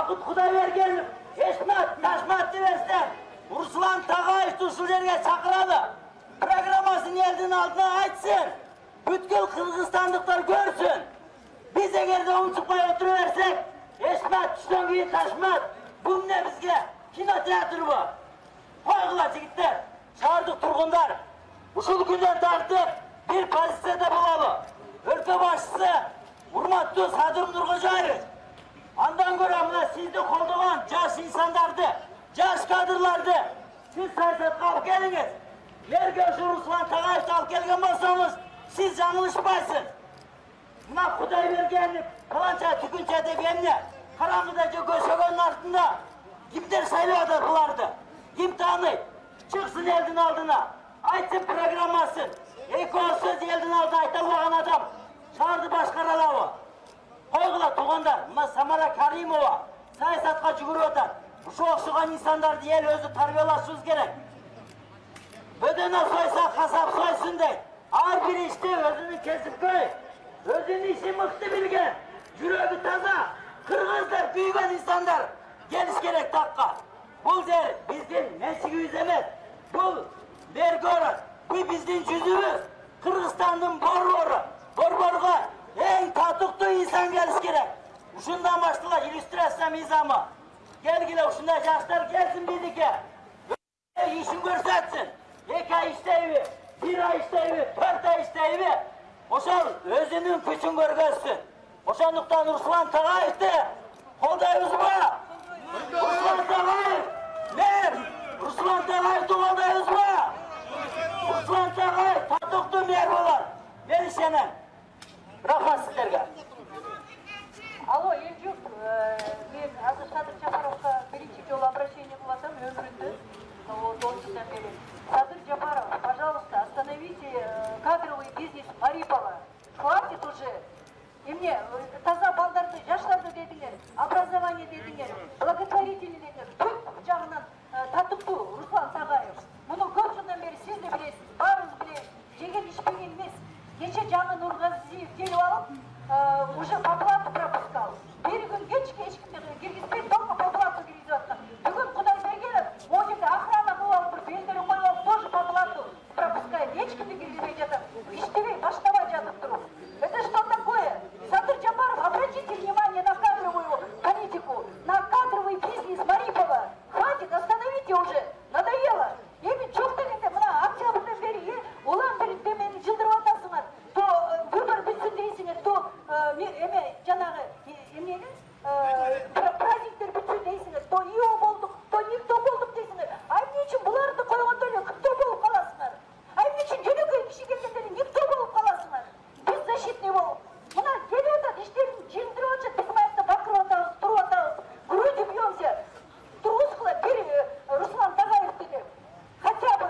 Bakıt Kudaybergenov, Esmat, Taşmat demesler. Ruslan Tağayev'di uşul yerge çakıradı. Programmasını elden altına açsın. Bütkül Kırgızstanlıklar görsün. Biz eğer de onu çıkmaya oturuversek, Esmat, Tüşten Giyin, Taşmat, bu ne bizge? Kino teatr bu. Koygular çigitler, çağırdık turgunlar. Uşul günden tartıp bir pozisyada bulalım. Ülke başçısı, hurmatlı Sadır Nurkocayev. Andan göre mına sizde kolduğun yaş insanlardı, yaş kadırlardı. Siz siyasetke alıp geliniz. Yerge şu Ruslan Tağayev'de alıp gelgen bolsanız, siz yanılışpaysın. Buna Kudaybergenov, falanca tükünçe de benimle, karanlıdaca göçögenin altında kimler sayılıyordu bulardı? Kim tanıyıp? Çıksın elden aldına, aytsın programmasın. Eko söz elden aldına aytalmağın adam. Çağırdı başkaralavı. Koygula tuğandar, buna Samara Karimova, sayasatka cügürü otar. Şu okşuğan insanlar diye özü tarbiyalaşınız gerek. Ödene soysa kasap soysun dey. Ağır bir işte özünü kesip koy. Özünün işi mıktı bilgen. Yüreği taza. Kırgızlar, büyügen insanlar. Geliş gerek dakika. Bu der bizden nesiki yüzemez. Bu vergi oran. Bu bizden cüzümüz. Kırgızstan'ın boru. Borborga en tatıklı insan geliş gerek. Uşundan başlığa illüstrasyon izamı. Gelgile uşunda yaşlar gelsin bizdeki. İşin görsetsin. 2 ay işleyivi, 1 ay işleyivi, 4 ay işleyivi. Oşal özünün gücün görgörsün. Oşanlıktan Ruslan Tağayev'di. Koldayız mı? Ruslan Tağayev. Ne? Ruslan Tağayev'di koldayız mı? Ruslan Tağayev tatıklı mer bolar. Verişenen. Rahmat sizlerge. Alo, Eljuk, men hazır Sadır Japarovga birinchi жолу обращение кыласам өмүрүндө. Долгодан бери. Садыр Жапаров, пожалуйста, остановите кадровый бизнес Марипова. Хватит уже. И мне таза балдарды, жаштарды дедиңер, образование дедиңер, благотворительный дедиңер. Көп жагынан татыктуу Руслан Тағаев. Муну көп жылдан бери сиз де билесиз, баарыбыз билебиз. Жеген ишпеген эмес. Кече жаңы Нургазиев келип алып, уже по блату пропускал. Bir gün geç kişimde girgizbey только по блату киргизип аткан. Бүгүн Кудайбергенов о жерде охрана кылып алып, bir белдери коюп алып, тоже по блату пропускает. Эчкимди киргизбей жатат. Иштебей, баштабай жатып туруп. Это что такое? Садыр Жапаров, обратите внимание на кадровую политику, на кадровый бизнес Марипова. Хватит, остановите уже. Надоело. Эми жок дегенде мына октябрдан бери улам бир демени жылдырып атасыңар. То выбор бүтсүн дейсиңер, то эме жанагы эмнени праздниктер бүтсүн дейсиңер, то ИО болдук, то никто болдук дейсиңер. Ай эмне үчүн буларды койгондо эле кто болуп каласыңар? Ай эмне үчүн жөнөкөй киши келгенде эле никто болуп каласыңар? Беззащитный болуп. Мына келип атат, иштерин жеңдирип атышат, биз маякта бакырып атабыз, туруп атабыз, грудью бьемся. Тургузгула бир Руслан Тағаевди деп. Хотя бы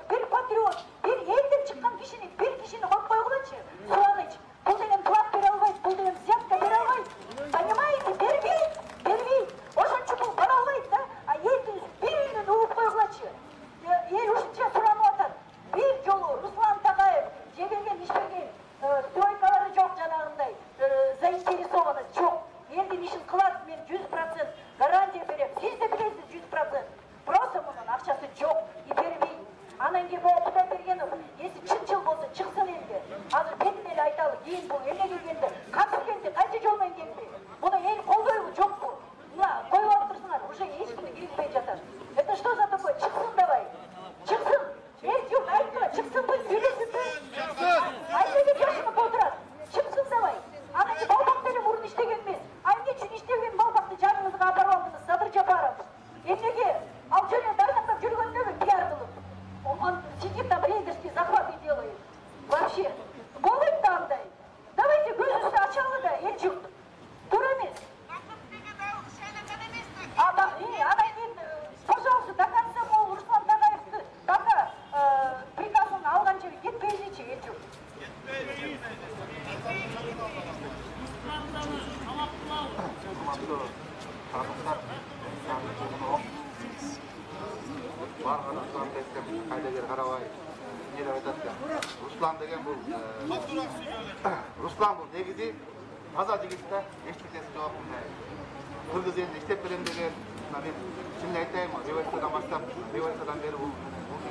bir patriot, bir elden çıkan bir kişini koyup koygulançı. Suanıç, bu denen klap beri almayız, bu denen взятка beri almayız. Понимаете, бербейт. Ошон үчүн бул бара албайт да. А элдин биринен угуп койгулачы. Эл ушунча суранып атат. Bir жолу Руслан Тағаев жебеген, ишпеген, стройкалары жок жанагындай, заинтересованы жок. Элдин ишин кылат, мен 100% гарантия берем. Сиз де билесиз 100%. Просто мунун акчасы жок, и бербейт. Анан кийин могу Кудайбергенов, эси чын болсо чыксын элге. Азыр бетин эле айталы, кийин бул эмне келгенде, кантип келди, кайсы жол менен келди. Муну эл колдойбу, жокпу? Мына коюп алып турсуңар, уже эчкимди киргизбей жатат. Это что за такое? Чыксын давай. Чыксын. Жок, айтпа, чыксын, вы билесизби? Айдеге жашынып отурат. Чыксын давай. Анан кийин балбак деле мурун иштеген эмес. Ай эмне үчүн иштеген балбакты жаныңызга калтырып алдыңыз, Садыр Жапаров? Эмнеге? Ал жөнүндө дайындап жүргөндөгү пиар кылып. Он сидит там, рейдерские захваты делает. Вообще, болит там дай. Давайте көзүбүздү ачалы да, элчик. Туура эмес. Анан кийин, пожалуйста, до конца могу Руслан Тағаевди пока приказын алганча кетпейдичи, элчик. Барған Руслан десем, қайдагер қарабай, нелеп айтады екен. Руслан деген бұл, Руслан бұл негізі таза жігіт та, ешбірдесі жауап қылмайды. Kırgız elinde işlep veren деген, мен şimdi aytayım, revolitsiyadan başlap, revolitsiyadan beri bu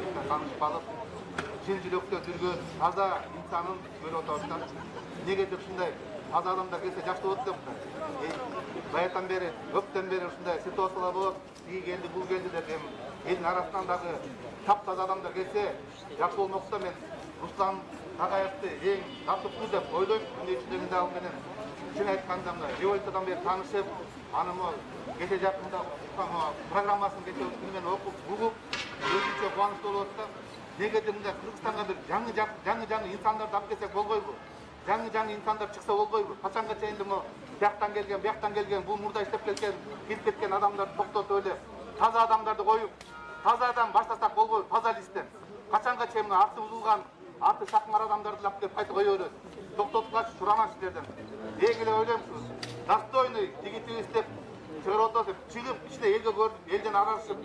işten tanışıp alıp, çilçilökte жүрген таза insanın böyle oturuştan, negedir şunday таза адамдар келсе жақсы болады деп, баяғыдан бері, көптен бері ушундай ситуациялар болот, iyi geldi, бул келди деп, элдин арасынан дагы таптаза адамдар келсе, жақсы болмок да мен Руслан Тағаевты ең татыктуу деп ойлойм. Күндө ичиндеги дагы менен чын айтканда мына революциядан бери таанышып, аны кече жакында программасын кече менен окуп, угуп, өзүнчө кубанычтуу болуп атат. Негеде мындай Кыргызстанга бир жаңы инсандарды алып келсек болбойбу? Жаңы инсандар чыкса болбойбу? Качанга чейин бияктан келген, бул мурда иштеп келген, кирип кеткен адамдарды токтотуп эле таза адамдарды коюп, таза адам баштасак болбойбу? Таза листтен. Качанга чейин мына аты бузулган, аты шакмар адамдарды алып келип кайта кое берет. Токтотулачы сураман силерден. Эң эле ойлойм ушу. Достойный, легитимный иштеп чыгарып атат деп чыгып, ичте элге көрүп, элден аралашып,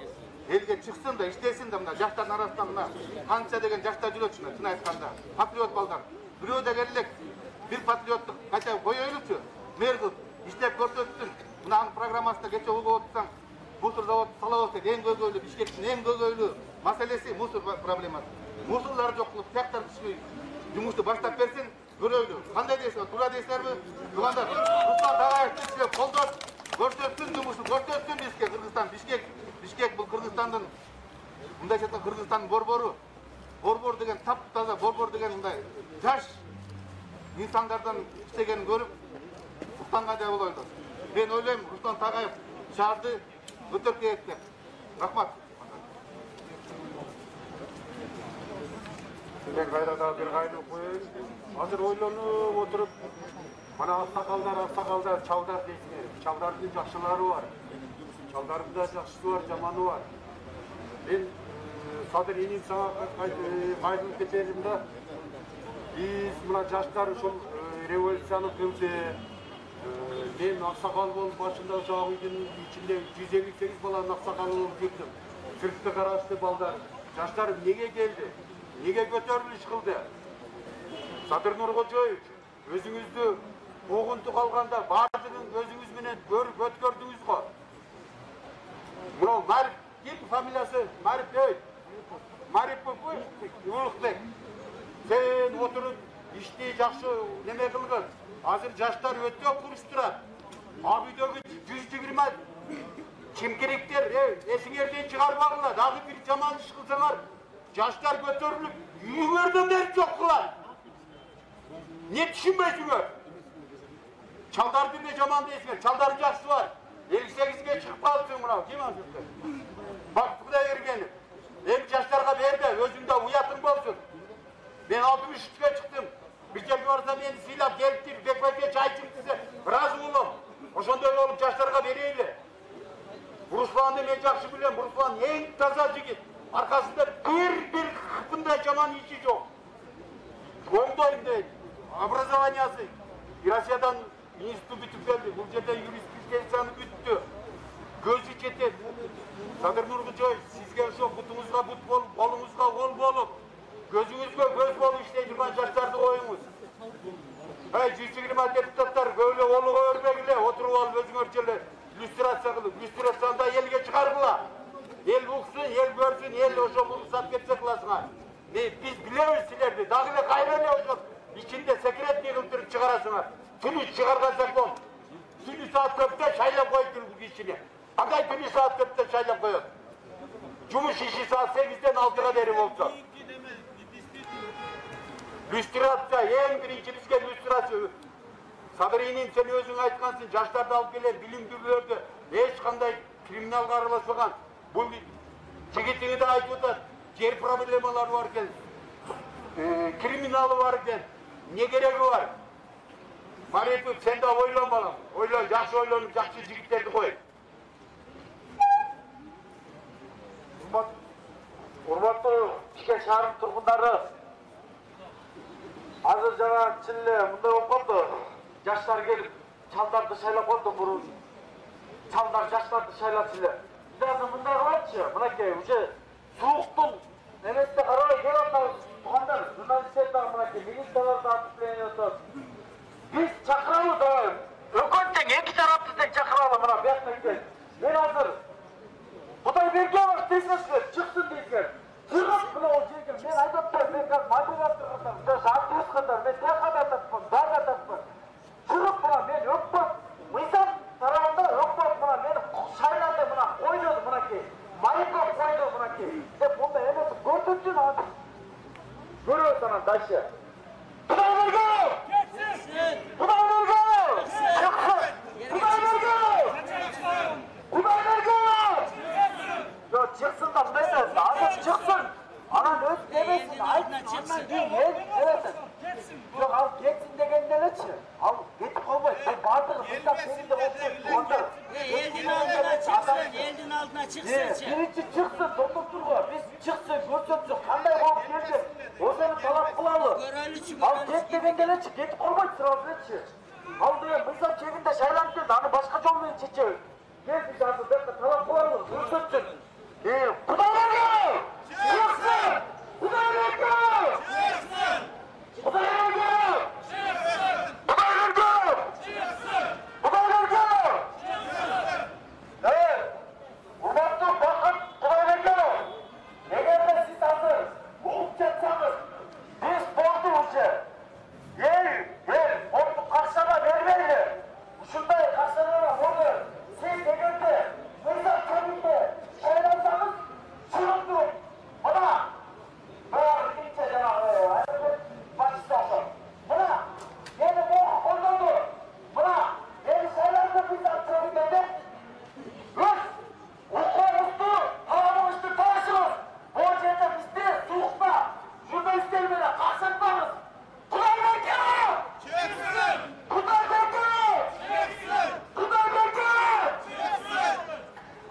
элге чыксын да, иштесин да, мына жаштардын арасынан мына канча деген жаштар жүрөт чын айтканда. Патриот балдар. Бирөө да келелек, бир патриоттук кайта коелучу. Мэр кылып иштеп көрсөтсүн. Мынанын программасында кече угуп отурсаң, мусор завод салабыз деп эң көйгөйлүү, Бишкектин эң көйгөйлүү маселеси мусор проблемасы. Мусорлар жок кылып, тияктар киши жумушту баштап берсин, көрөйлү. Кандай дейсиңер? Туура дейсиңерби? Туугандар, Руслан Тағаевди силер колдоп, көрсөтсүн жумушту, көрсөтсүн бизге Кыргызстан, Бишкек бул Кыргызстандын мындайча айтканда Кыргызстандын борбору. Борбор деген таптаза, борбор деген мындай жаш инсандардан иштегенин көрүп, уктангандай болойлу. Мен ойлойм, Руслан Тағаев шаарды көтөрүп келет деп. Рахмат. Мен кайрадан бир кайрылып коеюн. Азыр ойлонуп отуруп, мана аксакалдар, чалдар дейсиңер. Чалдардын жакшылары бар. Чалдардын да жакшысы бар, жаманы бар. Мен Садыр эним сага кайрылып кетерим да. Биз мына жаштар ушул революцияны кылды. Мен аксакал болуп башында ошол үйдүн ичинде 158 баланын аксакалы болуп жүрдүм. Сыртты карашты балдар. Жаштар эмнеге келди? Неге көтөрүлүш кылды? Садыр Нуркожоевич, өзүңүздү куугунту калганда баардыгын өзүңүз менен өткөрдүңүз го. Мына Мариф, ким фамилиясы? Мариф, Улукбек. Сен отуруп ишти жакшы неме кылгын. Азыр жаштар өтө курс турат. Ал үйдөгү 120 чимкириктер, эсиңерден чыгарбагыла, дагы бир жаман иш кылсаңар, жаштар көтөрүлүп, үйүңөрдөн бери жок кылат. Не түшүнбөйсүңөр? Чалдарды эмне жаман дейсиңер? Чалдардын жакшысы бар. 58ге чыгып калыпсың мына. Ким азыр? Бак Кудай бергени. Эми жаштарга бербе, өзүңдө уятың болсун. Мен 63ге чыктым. Bir жерге барса мени сыйлап келиптир, бекбекке чай чыкты, ыраазы болом. Ошондой болуп жаштарга берейли. Русланды мен жакшы билем, Руслан эң таза жигит. Аркасында бир мындай жаман иши жок. Оңдойм дейт. Образованиясы Россиядан институт бүтүп келди. Бул жерде юриспруденцияны бүттү. Көзү жетет. Садыр Нуркожоев, сизге ошо бутуңузга бут болуп, колуңузга кол болуп, gözünüzge göz bolu işley durgan жаштарды коюңуз. 120 депутаттар көйлө олуга өрбегиле, отуруп алып өзүңөрчө эле иллюстрация кылып, иллюстрацияда элге чыгаргыла. Эл уксын, эл көрсүн, эл ошо уруксат кетсе кыласыңар. Биз билебиз силерди, дагы эле кайра эле ошо ичинде секретный кылып туруп чыгарасыңар. Түнү чыгарган закон. Түнү саат 4'te шайлап коюп бул кишини. Кандай түнү саат 4'te шайлап коет? Жумуш иши саат 8'den 6'ga бери болсо. Люстрация, ең биринчи бизге люстрация. Садыринин сен өзүң айткансың, жаштарды алып келем, билимдүүлөрдү эч кандай криминалга аралашпаган. Бул жигитиңи да айтып атат, жер проблемалары бар экен. Криминалы бар экен. Не кереги бар? Марипов, сен да ойлон балам. Ойлон, жакшы ойлонуп, жакшы жигиттерди кой. Урматтуу Бишкек шаарынын тургундары, азыр жана чынле мындай болуп калды. Жаштар келип, чалдарды шайлап койду мурун. Чалдар жаштарды шайлап эле. Биз азыр мындай кылачы, мынакей, уже сууктун немесине карабай келип атабыз. Туугандар, журналисттер дагы мынакей, милициялар да отупление атат. Биз чакыралы давай. Ökönteң эки тарапты тең чакыралы мына бияктан кел. Мен азыр Кудайбергенов дейсиңер, чыксын дейсиңер. Чыгып мына ол жерге мен айтып атпаймын, мен қазір модератор катам, журналист катам, мен тех кататпын, бар кататпын. Чыгып мына мен өкмөт, мыйзам тарабында өкмөт мына мени шайланды мына койду мынакей. Майков койду мынакей. Деп мында эмес көрсөтсүн азыр. Көрөбүз анан дальше. Кудайбергенов! Кудайбергенов! Чыксын! Кудайбергенов! Кудайбергенов! Yok çıksın da mesela adam çıksın. Anam öz demesin. Aytın andan değil. Evet. Yok al geçsin degenler açı. Al git kovboy. Bu bardır. Bunda senin de olsun. Eldin altına çıksın. Eldin altına çıksın. Birinci çıksın. Doktor biz çıksın. Görsötsün. Kanday olup geldi. O seni talap kılalı. Al git degenler açı. Git kovboy sırası açı. Al diye mızam çekinde şaylan geldi. Hani başka yolunu çeçelim. Gel biz artık talap kılalı. Görsötsün. Kudaybergenov! Çıksın! Kudaybergenov! Çıksın! Kudaybergenov! Çıksın! Kudaybergenov! Çıksın! Kudaybergenov! Çıksın! Evet! Hurmatlı Bakın Kudaybergenov! Eğer de siz hazır bulup çatsanız biz borcumuzca borcu karşılama vermeyle şunday karşılama orada siz egerde mızrak kemikte şaylansanız çıkıp durun. Bana böyle gitse canavarı başlasın. Bana yeni boğuk koyuldu. Bana yeni şaylandı mızrak kemikte biz okulumuzdu, halamımızdı tanışırız. Bu yerde bizde soğukta jurnalistlerle karşılaşmamız. Kudaybergenov! Çıksın! Kudaybergenov! Çıksın! Kudaybergenov! Çıksın!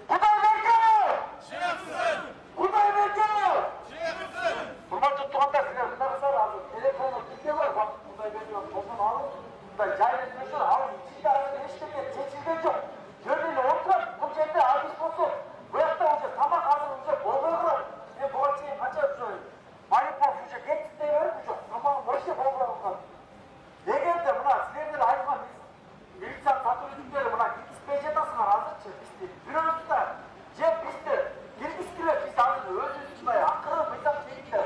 Kudaybergenov! Çıksın! Kudaybergenov! Çıksın! Hurmatlı tuğanlar sizler bunları alın. Telefonu kimde var? Bak Kudaybergenov tozunu alın. Bunda cahilesini alın. İçinde arasında hiç de çekilgen yok. Gönüllü oturup bu yerde abis olsun. Bu yakta olacak. Tamam hazır olacak. Bol bırakır. Ben bu açıyı kaçar söyleyeyim. Manipol olacak. Geçtik de vermeyecek. Tamam boşta bol bırakır. Eğer de buna sizlerden ayrılma biz militsan satırlıkları buna gitmiş etasına hazırçı bizde. Bir önümüzde cep bizde. Girmişkiler biz hazır özünü tutmaya. Akırı mıysan çekikler.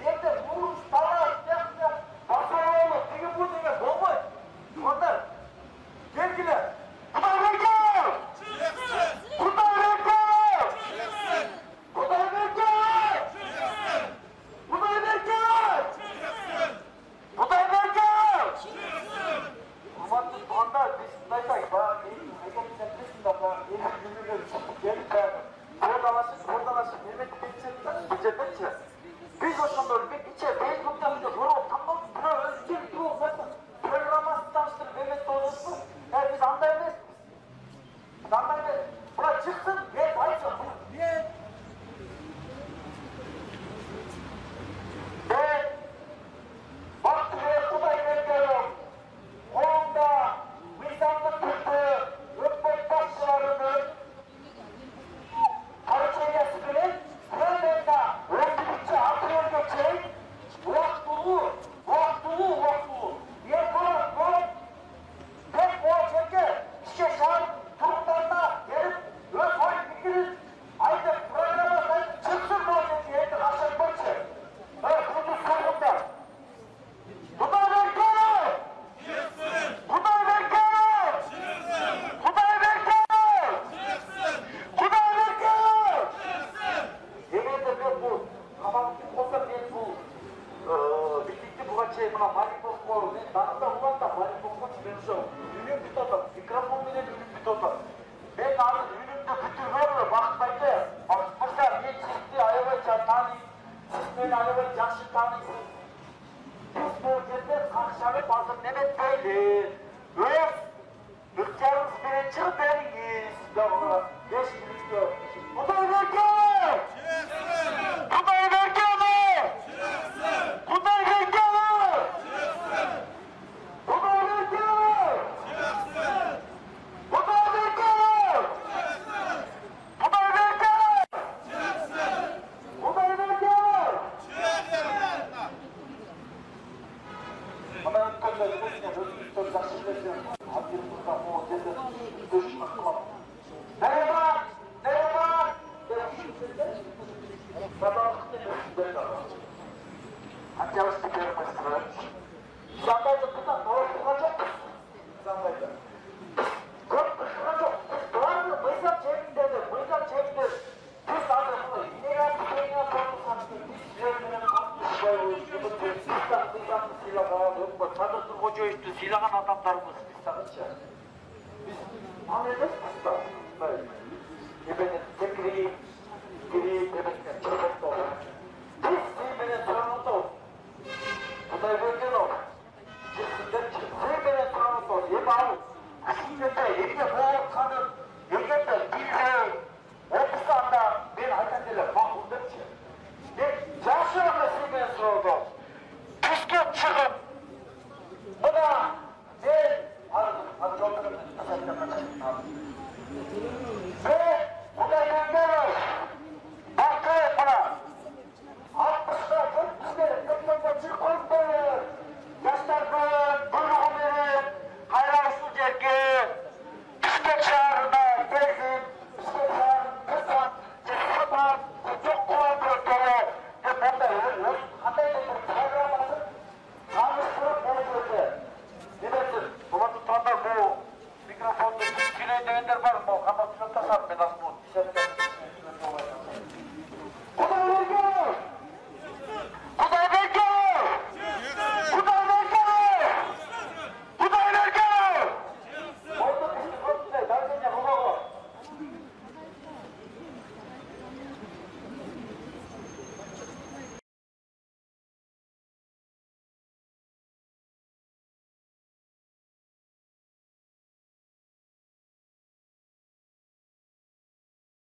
Nerede vurmuş, tara, basmalı, digi bu digi bomboy. Onlar gelgiler. Kudaybergenov! Çıksın! Kudaybergenov! Çıksın! Kudaybergenov! Çıksın! Kudaybergenov! Çıksın! Kudaybergenov! Çıksın! Hurmatlı tuğanlar biz Kudaybergenov bana eğitim ekonomiden presinde bana eğitim günlüğünü çıkıp gelip verdim. Oradalaşıp Mehmet Geçecekçe. Biz o zaman böyle bir içe Facebook'ta bir de doğru tamam buna özgür bir olmasın. Programası tanıştırıp Mehmet olursun. Yani biz andayız. Andayız. Buna çıksın ve bayılsın. Evet. Baktı ve Kudaybergenov. Kolunda mizanlı tuttu. Öpmek başlarını. Karıçayası bilen. Kırmızda. Öldürükçe atıyor geçeyim. Vaktulu. Yer koyar. Hep o çeke. İşte şahit turuklarına gelip öz oy fikiriz. Ayda programa çıksın bu çeke. Yeter aşağı başı. Evet, bunu sorumda. Kudaybergenov! Çıksın! Kudaybergenov! Çıksın! Kudaybergenov! Çıksın! Kudaybergenov! Çıksın! Yemin ederim bu. Kafamı olsa ben bu. Birlikte bu kaçayı buna Maripos koyuyor. Danında ulan da Maripos koyuyor. Ben şu ünüm bir totam. Mikrofon bile ünüm bir totam. Ben abi ünümde bütün veriyor. Bakmaydı. Bakmışlar bir çiftli ayıbayca tanıyın. Siz böyle ayıbayı yakşı tanıysınız. Biz bu yerde karşılanıp hazır Mehmet Bey'le öz ülkemiz birinci beriyiz. Doğru. 5 milyon. Kudaybergenov! Çıksın! Kudaybergenov! Çıksın! Kudaybergenov! Çıksın! Kudaybergenov! Çıksın! Kudaybergenov! Çıksın! Kudaybergenov! Çıksın! Kudaybergenov! Çıksın! Ama ötkönleri bu yine özgürlükleri taşıyacağız. dostlarımız biz sanatçı. Biz anlayacağız aslında. Efendim, tekri, demekten çabuk doğru. Biz sevmenen sorumlu ol. Kuday bölgen ol. Sevmenen sorumlu ol. Hem al. Aslında hem de bu kanın, hem de bilgi. O kısanda ben hakikaten mahkumdurçu. Ben çalışıyorum sevmenen sorumlu ol. Püskün çıkıp buna ben adı yollarım ve buna gönderir bankı buna 60'da 40'da çıkıntır yaşlardan buyruğu verin hayransız yerge püskün çağrına gelsin püskün çağrına kısan cesatan çok kullandığı göre ve bunda hanımefendi kavramasın tanıştırıp bunu gördü. Ne dersin? Ulan tutanlar bu mikrofonda Türkiye'ye deyenler var mı? Kapatıyor tasar ben aslında